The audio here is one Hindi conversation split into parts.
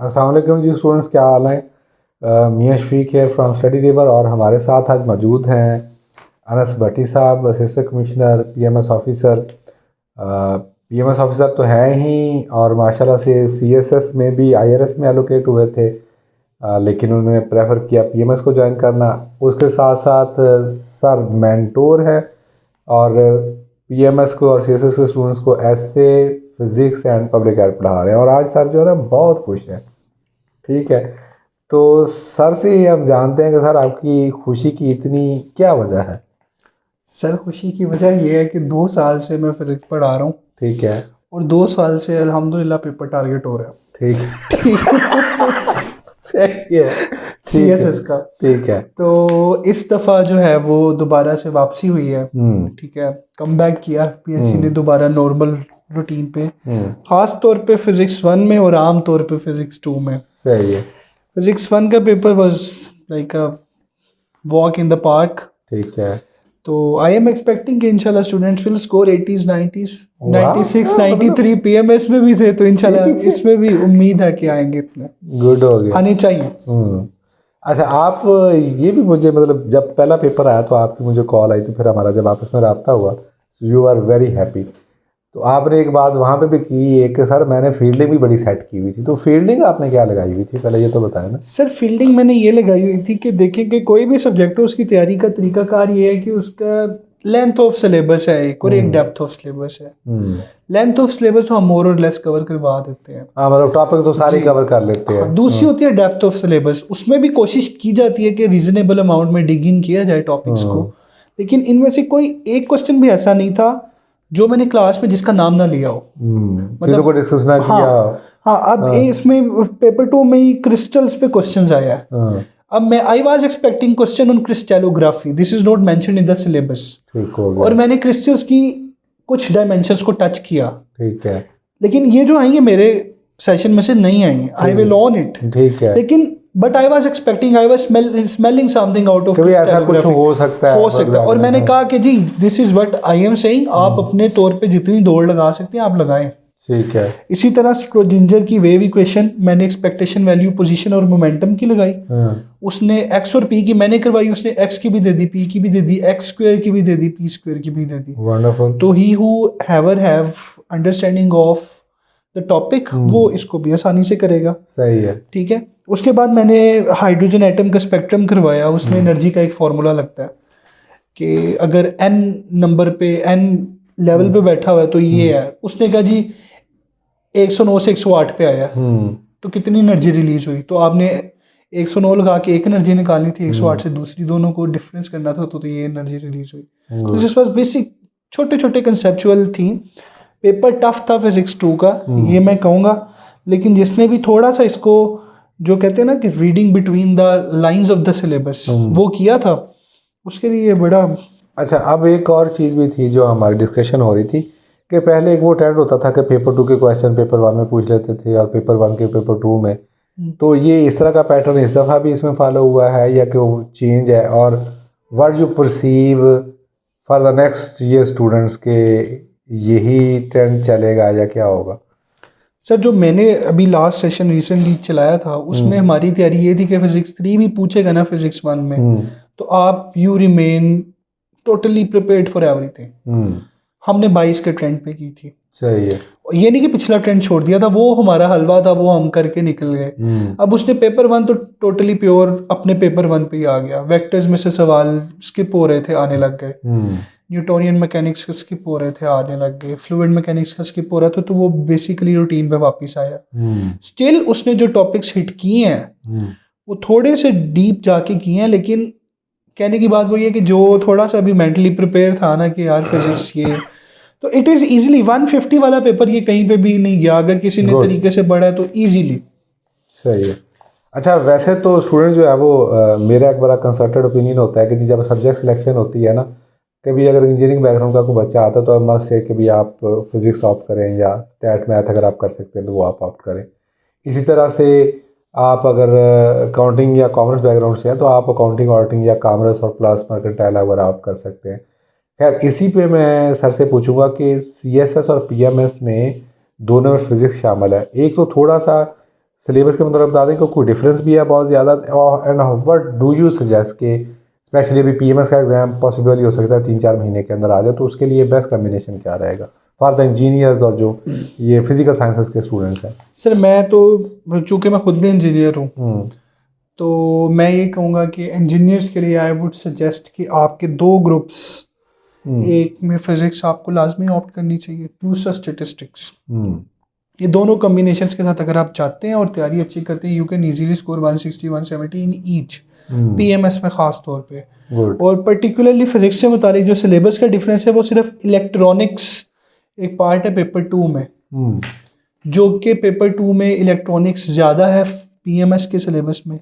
अस्सलाम वालेकुम जी स्टूडेंट्स, क्या हाल है। मियां शफीक है फ्रॉम स्टडी रिवर और हमारे साथ आज मौजूद हैं अनस भट्टी साहब, assistant commissioner PMS officer. PMS officer तो हैं ही और माशाल्लाह से सीएसएस में भी आईआरएस में एलोकेट हुए थे, लेकिन उन्होंने प्रेफर किया पीएमएस को ज्वाइन करना। उसके साथ साथ सर मेंटोर है और पीएमएस को और सीएसएस के स्टूडेंट्स को ऐसे फिज़िक्स एंड पब्लिक हेल्थ पढ़ा रहे हैं। और आज सर जो है ना बहुत खुश हैं। ठीक है, तो सर से हम जानते हैं कि सर आपकी खुशी की इतनी क्या वजह है। सर खुशी की वजह यह है कि 2 साल से मैं फिजिक्स पढ़ा रहा हूँ। ठीक है, और 2 साल से अल्हम्दुलिल्लाह पेपर टारगेट हो रहा है। ठीक है सही है, सीएसएस का। ठीक है, तो इस दफ़ा जो है वो दोबारा से वापसी हुई है। ठीक है, कम बैक किया पीएससी ने दोबारा नॉर्मल रूटीन पे, ख़ास तौर पे फिज़िक्स 1 में और आम तौर पे फिज़िक्स 2 में। सही है, फिज़िक्स 1 का paper was like a walk in the park. ठीक है। तो आई एम एक्सपेक्टिंग कि इंशाल्लाह students will score 80s 90s, वाह, 96 93 पीएमएस में भी थे, तो इंशाल्लाह इसमें भी उम्मीद है कि आएंगे, इतने गुड हो गया, आने चाहिए। अच्छा, आप ये भी मुझे मतलब जब पहला पेपर आया तो आपकी मुझे कॉल आई थी, फिर हमारा जब आपस में रब्ता हुआ यू आर वेरी हैप्पी। तो आपने एक बात वहाँ पे भी की एक, सर मैंने फील्डिंग भी बड़ी सेट की हुई थी। तो फील्डिंग आपने क्या लगाई हुई थी, पहले ये तो बताया ना। सर फील्डिंग मैंने ये लगाई हुई थी कि देखें कि कोई भी सब्जेक्ट हो उसकी तैयारी का तरीकाकार ये है कि उसका लेंथ ऑफ सिलेबस है एक, और एक डेप्थ ऑफ सिलेबस है। लेंथ ऑफ सिलेबस तो हम मोर और लेस कवर करवा देते हैं। हाँ, मतलब टॉपिक तो सारे कवर कर लेते हैं। दूसरी होती है डेप्थ ऑफ सिलेबस, उसमें भी कोशिश की जाती है कि रीजनेबल अमाउंट में डिग इन किया जाए टॉपिक्स को। लेकिन इनमें से कोई एक क्वेश्चन भी ऐसा नहीं था जो मैंने क्लास में जिसका नाम ना लिया हो, मतलब को डिस्कस ना किया। हाँ, अब इसमें पेपर 2 में ही क्रिस्टल्स पे क्वेश्चंस आया है। अब मैं आई was expecting question on crystallography, this is not mentioned in the syllabus, और मैंने क्रिस्टल्स की कुछ डायमेंशंस को टच किया। ठीक है, लेकिन ये जो आई है मेरे सेशन में से नहीं आई, आई विल ऑन इट। ठीक है, लेकिन but I was expecting, I was smelling something out of crystallography, हो सकता है। और मैंने कहा कि जी this is what I am saying, आप अपने तौर पे जितनी दौड़ लगा सकते हैं आप लगाएं। ठीक है, इसी तरह स्ट्रोजिंजर की वेव इक्वेशन मैंने एक्सपेक्टेशन वैल्यू पोजीशन और मोमेंटम की लगाई। उसने एक्स और पी की मैंने करवाई, उसने एक्स की भी दे दी, पी की भी दे दी, एक्स स्क्वायर की भी दे दी, पी स्क्वायर की भी दे दी। वंडरफुल। तो he who ever have understanding of the topic वो इसको भी आसानी से करेगा। सही है, ठीक है। उसके बाद मैंने हाइड्रोजन एटम का स्पेक्ट्रम करवाया। उसमें एनर्जी का एक फॉर्मूला लगता है कि अगर n नंबर पे n लेवल पे बैठा हुआ है तो ये है। उसने कहा जी 109 से 108 पे आया, तो कितनी एनर्जी रिलीज हुई। तो आपने 109 लगा के एक एनर्जी निकालनी थी, 108 से दूसरी, दोनों को डिफरेंस करना था, तो ये एनर्जी रिलीज हुई। तो दिस वाज बेसिक, छोटे छोटे कंसेप्चुअल थी। पेपर टफ था फिजिक्स 2 का, ये मैं कहूँगा। लेकिन जिसने भी थोड़ा सा इसको जो कहते हैं ना कि reading between the lines of the syllabus वो किया था, उसके लिए बड़ा अच्छा। अब एक और चीज़ भी थी जो हमारी डिस्कशन हो रही थी कि पहले एक वो ट्रेंड होता था कि पेपर 2 के क्वेश्चन पेपर 1 में पूछ लेते थे और पेपर 1 के पेपर 2 में। तो ये इस तरह का पैटर्न इस दफ़ा भी इसमें फॉलो हुआ है या कि वो चेंज है? और what you perceive for the next year students के यही ट्रेंड चलेगा या क्या होगा? सर जो मैंने अभी लास्ट सेशन रिसेंटली चलाया था उसमें हमारी तैयारी ये थी कि फिजिक्स 3 भी पूछेगा ना फिजिक्स 1 में, तो आप you remain totally prepared for everything. हमने 22 के ट्रेंड पे की थी। सही है। ये नहीं कि पिछला ट्रेंड छोड़ दिया था, वो हमारा हलवा था, वो हम करके निकल गए। अब उसने पेपर 1 तो टोटली प्योर अपने पेपर 1 पे ही आ गया। वेक्टर्स में से सवाल स्किप हो रहे थे, आने लग गए। न्यूटोनियन मैकेनिक्स का स्किप हो रहे थे, आने लग गए। फ्लूइड मैकेनिक्स का स्किप हो रहा था, तो वो बेसिकली रूटीन पे वापस आया। स्टिल उसने जो टॉपिक्स हिट किए हैं वो थोड़े से डीप जाके किए हैं, लेकिन कहने की बात वो ये कि जो थोड़ा सा अभी मेंटली प्रिपेयर था ना कि यार फिजिक्स ये, तो इट इज़ इजीली 150 वाला पेपर ये कहीं पे भी नहीं गया अगर किसी ने तरीके से पढ़ा है तो इजीली। सही है। अच्छा, वैसे तो स्टूडेंट जो है वो मेरा एक बड़ा कंसल्टेड ओपिनियन होता है कि जब सब्जेक्ट सिलेक्शन होती है ना, कभी अगर इंजीनियरिंग बैकग्राउंड का कोई बच्चा आता है तो मस्ट से कि भी आप फिजिक्स ऑप्ट करें या स्टैट मैथ अगर आप कर सकते हैं तो वो आप ऑप्ट करें। इसी तरह से आप अगर अकाउंटिंग या कॉमर्स बैकग्राउंड से हैं तो आप अकाउंटिंग ऑडिटिंग या कॉमर्स और प्लस मर्केंटाइल वगैरह आप कर सकते हैं। खैर, इसी पे मैं सर से पूछूंगा कि सीएसएस और पीएमएस में दोनों में फिज़िक्स शामिल है। एक तो थोड़ा सा सिलेबस के मतलब बता दें कि कोई डिफरेंस भी है बहुत ज़्यादा, and what do you suggest के स्पेशली अभी पीएमएस का एग्ज़ाम पॉसिबल ही हो सकता है 3-4 महीने के अंदर आ जाए, तो उसके लिए बेस्ट कम्बिनेशन क्या रहेगा फॉर द इंजीनियर्स और जो ये फिजिकल साइंसेस के स्टूडेंट्स हैं? सर मैं तो चूँकि मैं खुद भी इंजीनियर हूँ, तो मैं ये कहूँगा कि इंजीनियर्स के लिए आई वुड सजेस्ट कि आपके 2 ग्रुप्स, एक में फिजिक्स आपको लाजमी ऑप्ट करनी चाहिए, दूसरा स्टेटिस्टिक्स। ये दोनों कॉम्बिनेशंस के साथ अगर आप चाहते हैं और तैयारी अच्छी करते हैं, you can easily score 160-170 in each, PMS में ख़ास तौर पे। और पर्टिकुलरली फिजिक्स से मुतालिक जो सिलेबस का डिफरेंस है वो सिर्फ इलेक्ट्रॉनिक्स एक पार्ट है पेपर 2 में, जो कि पेपर 2 में इलेक्ट्रॉनिक्स ज़्यादा है पीएमएस के सिलेबस में,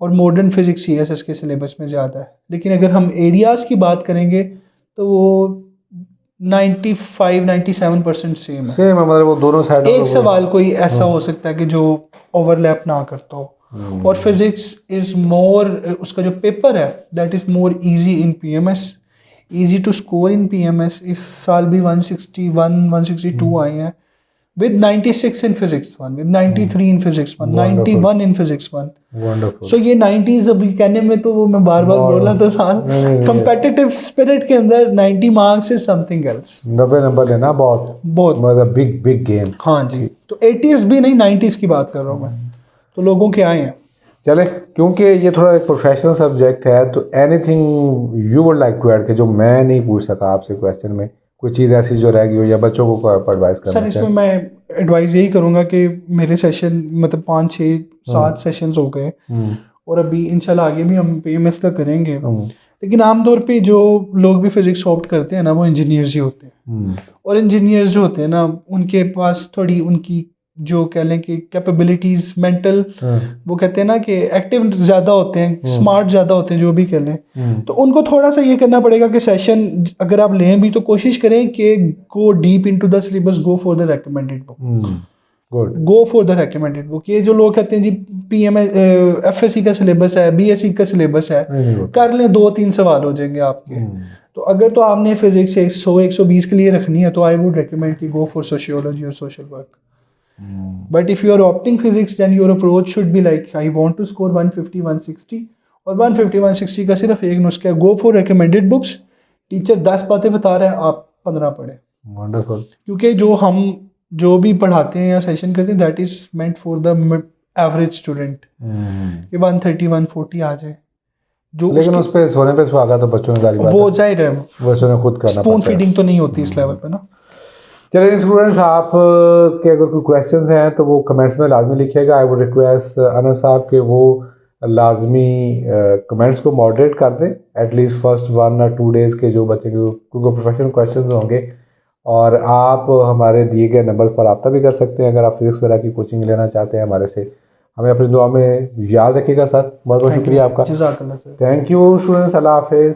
और मॉडर्न फिजिक्स सीएसएस के सिलेबस में ज़्यादा है। लेकिन अगर हम एरियाज़ की बात करेंगे तो वो 95-97% सेम है, मतलब वो दोनों साइड एक सवाल कोई ऐसा हो सकता है कि जो ओवरलैप ना करता हो। और फिजिक्स इज़ मोर, उसका जो पेपर है that is more easy in PMS, easy to score in PMS. इस साल भी 161-162 आए हैं with 96 in physics 1, with 93 in physics 1, 91 in physics 1। Wonderful। So ये 90s अभी कहने में तो वो मैं बार बार बोला तो साल competitive spirit के अंदर 90 marks is something else। 90 number लेना बहुत मतलब बिग गेम। हाँ जी, तो 80s भी नहीं 90s की बात कर रहा हूँ मैं, तो लोगों के आए हैं। चले, क्योंकि ये थोड़ा एक प्रोफेशनल सब्जेक्ट है, तो anything you would like to add कि जो मैं नहीं पूछ सका आपसे क्वेश्चन में, कोई चीज़ ऐसी जो रह गई हो या बच्चों को एडवाइस करना सर इसमें मैं एडवाइस यही करूँगा कि मेरे सेशन मतलब 5-6-7 सेशंस हो गए और अभी इंशाल्लाह आगे भी हम पीएमएस का करेंगे, लेकिन आमतौर पे जो लोग भी फिजिक्स ऑप्ट करते हैं ना वो इंजीनियर्स ही होते हैं। और इंजीनियर्स जो होते हैं ना उनके पास थोड़ी उनकी जो कह लें कि कैपेबिलिटीज़ मेंटल, वो कहते हैं ना कि एक्टिव ज़्यादा होते हैं, स्मार्ट ज़्यादा होते हैं, जो भी कह लें, तो उनको थोड़ा सा ये करना पड़ेगा कि सेशन अगर आप लें भी तो कोशिश करें कि go deep into the syllabus, go for the recommended book, go for the recommended book. ये जो लोग कहते हैं जी पीएम एफएससी का सिलेबस है, बीएससी का सिलेबस है, कर लें 2-3 सवाल हो जाएंगे आपके। तो अगर तो आपने फिजिक्स 100-120 के लिए रखनी है तो आई वुड रिकमेंड कि गो फॉर सोशियोलॉजी और social work. But if you are opting physics, then your approach should be like I want to score 150-160, और 150-160 का सिर्फ एक नुस्खा है, go for recommended books। Teacher 10 बातें बता रहे हैं, आप 15 पढ़े। Wonderful। क्योंकि जो भी पढ़ाते हैं या सेशन करते हैं that is meant for the average student, कि 130-140 आ जाए। जो लेकिन उस पे सोने पे सुहागा तो बच्चों ने सारी बात वो जाहिर है बच्चों ने खुद करना, स्पून फीडिंग तो नहीं होती इस लेवल पे ना। चलिए स्टूडेंट्स, आप के अगर कोई क्वेश्चंस हैं तो वो कमेंट्स में लाजमी लिखिएगा। आई वुड रिक्वेस्ट अनस साहब के वो लाजमी कमेंट्स को मॉडरेट कर दें एटलीस्ट फर्स्ट 1 or 2 डेज़ के, जो बच्चे के क्योंकि प्रोफेशनल क्वेश्चंस होंगे। और आप हमारे दिए गए नंबर पर रब्ता भी कर सकते हैं अगर आप फिजिक्स वगैरह की कोचिंग लेना चाहते हैं हमारे से। हमें अपनी दुआ में याद रखिएगा सर। बहुत बहुत शुक्रिया आपका। जज़ाकल्लाह सर। थैंक यू स्टूडेंट्स, अल्लाह हाफिज़।